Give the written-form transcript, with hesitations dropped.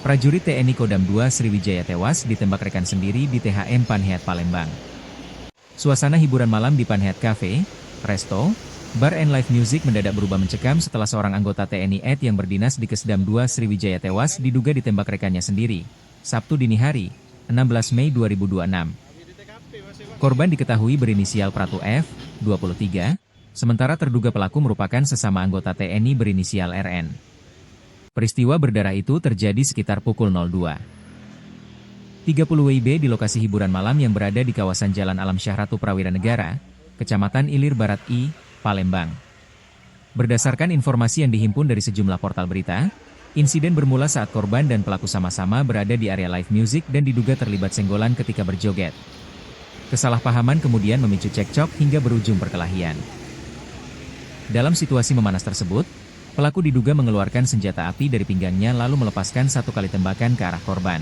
Prajurit TNI Kodam 2 Sriwijaya tewas ditembak rekan sendiri di THM Panheat Palembang. Suasana hiburan malam di Panheat Cafe, Resto, Bar and Live Music mendadak berubah mencekam setelah seorang anggota TNI AD yang berdinas di Kesdam 2 Sriwijaya tewas diduga ditembak rekannya sendiri, Sabtu dini hari, 16 Mei 2026. Korban diketahui berinisial Pratu F, 23, sementara terduga pelaku merupakan sesama anggota TNI berinisial RN. Peristiwa berdarah itu terjadi sekitar pukul 02.30 WIB di lokasi hiburan malam yang berada di kawasan Jalan Alam Syahratu Prawira Negara, Kecamatan Ilir Barat I, Palembang. Berdasarkan informasi yang dihimpun dari sejumlah portal berita, insiden bermula saat korban dan pelaku sama-sama berada di area live music dan diduga terlibat senggolan ketika berjoget. Kesalahpahaman kemudian memicu cekcok hingga berujung perkelahian. Dalam situasi memanas tersebut, pelaku diduga mengeluarkan senjata api dari pinggangnya lalu melepaskan satu kali tembakan ke arah korban.